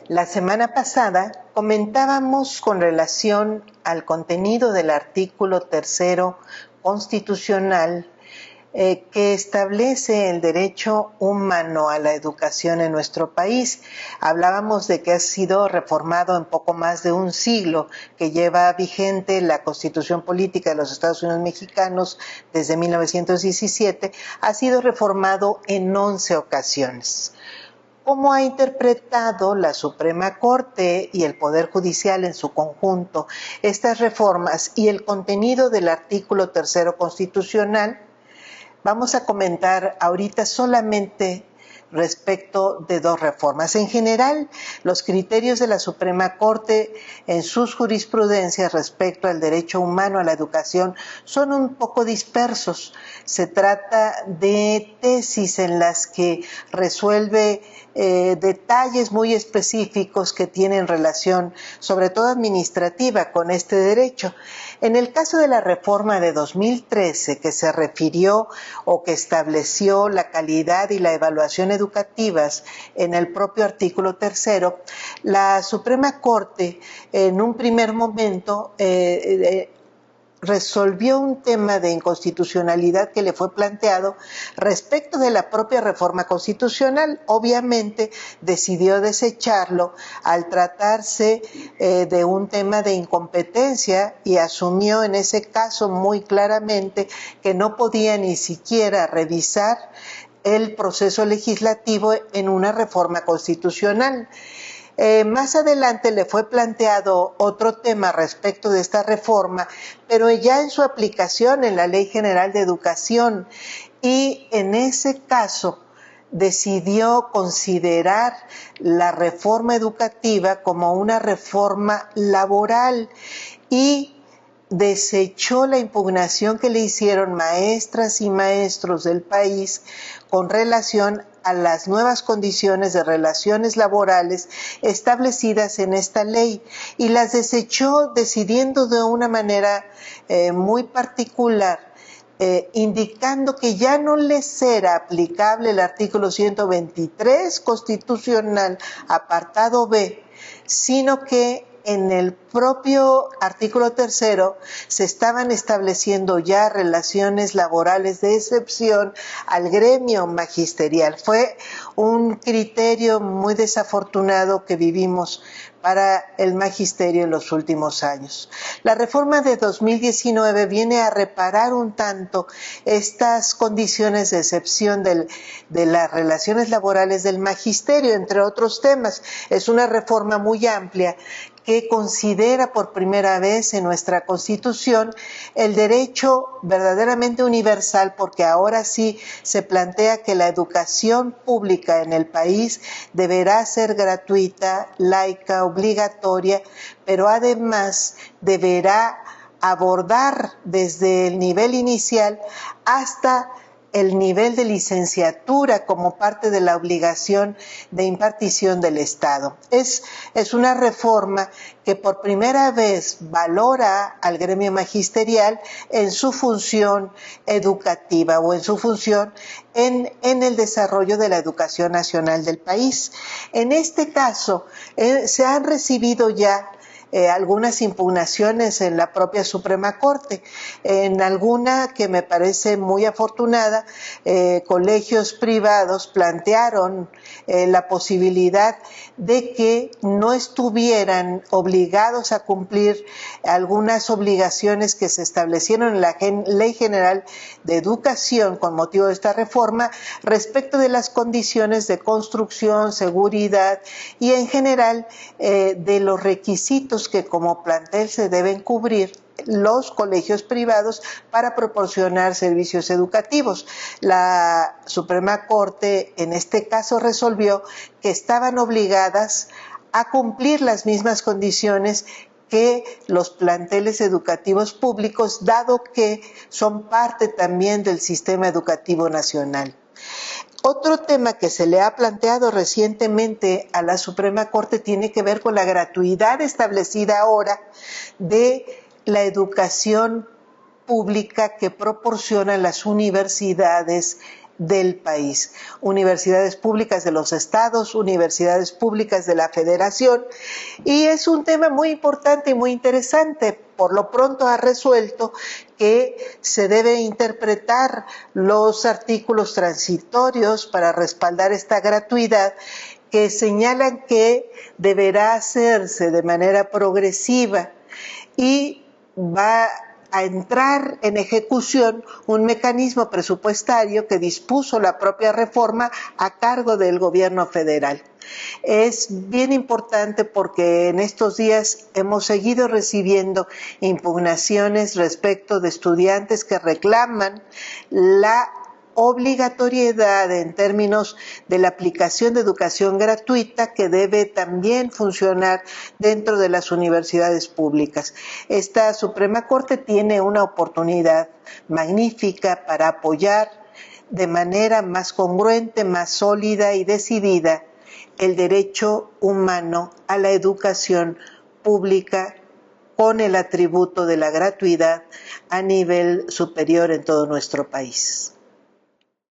La semana pasada comentábamos con relación al contenido del artículo 3º constitucional que establece el derecho humano a la educación en nuestro país. Hablábamos de que ha sido reformado en poco más de un siglo, que lleva vigente la Constitución Política de los Estados Unidos Mexicanos desde 1917, ha sido reformado en 11 ocasiones. ¿Cómo ha interpretado la Suprema Corte y el Poder Judicial en su conjunto estas reformas y el contenido del artículo 3º constitucional? Vamos a comentar ahorita solamente respecto de dos reformas. En general, los criterios de la Suprema Corte en sus jurisprudencias respecto al derecho humano a la educación son un poco dispersos. Se trata de tesis en las que resuelve detalles muy específicos que tienen relación, sobre todo administrativa, con este derecho. En el caso de la reforma de 2013, que se refirió o que estableció la calidad y la evaluación educativas en el propio artículo 3º, la Suprema Corte en un primer momento resolvió un tema de inconstitucionalidad que le fue planteado respecto de la propia reforma constitucional. Obviamente decidió desecharlo al tratarse de un tema de incompetencia y asumió en ese caso muy claramente que no podía ni siquiera revisar el proceso legislativo en una reforma constitucional. Más adelante le fue planteado otro tema respecto de esta reforma, pero ya en su aplicación en la Ley General de Educación, y en ese caso decidió considerar la reforma educativa como una reforma laboral y desechó la impugnación que le hicieron maestras y maestros del país con relación a las nuevas condiciones de relaciones laborales establecidas en esta ley, y las desechó decidiendo de una manera muy particular, indicando que ya no les era aplicable el artículo 123 constitucional, apartado B, sino que en el propio artículo 3º se estaban estableciendo ya relaciones laborales de excepción al gremio magisterial. Fue un criterio muy desafortunado que vivimos para el magisterio en los últimos años. La reforma de 2019 viene a reparar un tanto estas condiciones de excepción de las relaciones laborales del magisterio, entre otros temas. Es una reforma muy amplia que considera por primera vez en nuestra Constitución el derecho verdaderamente universal, porque ahora sí se plantea que la educación pública en el país deberá ser gratuita, laica, obligatoria, pero además deberá abordar desde el nivel inicial hasta el nivel de licenciatura como parte de la obligación de impartición del Estado. Es una reforma que por primera vez valora al gremio magisterial en su función educativa o en su función en el desarrollo de la educación nacional del país. En este caso, se han recibido ya algunas impugnaciones en la propia Suprema Corte. En alguna que me parece muy afortunada, colegios privados plantearon la posibilidad de que no estuvieran obligados a cumplir algunas obligaciones que se establecieron en la Ley General de Educación con motivo de esta reforma respecto de las condiciones de construcción, seguridad y en general de los requisitos que como plantel se deben cubrir los colegios privados para proporcionar servicios educativos. La Suprema Corte en este caso resolvió que estaban obligadas a cumplir las mismas condiciones que los planteles educativos públicos, dado que son parte también del sistema educativo nacional. Otro tema que se le ha planteado recientemente a la Suprema Corte tiene que ver con la gratuidad establecida ahora de la educación pública que proporcionan las universidades del país. Universidades públicas de los estados, universidades públicas de la federación, y es un tema muy importante y muy interesante. Por lo pronto ha resuelto que se debe interpretar los artículos transitorios para respaldar esta gratuidad, que señalan que deberá hacerse de manera progresiva y va a entrar en ejecución un mecanismo presupuestario que dispuso la propia reforma a cargo del gobierno federal. Es bien importante porque en estos días hemos seguido recibiendo impugnaciones respecto de estudiantes que reclaman la obligatoriedad en términos de la aplicación de educación gratuita que debe también funcionar dentro de las universidades públicas. Esta Suprema Corte tiene una oportunidad magnífica para apoyar de manera más congruente, más sólida y decidida el derecho humano a la educación pública con el atributo de la gratuidad a nivel superior en todo nuestro país.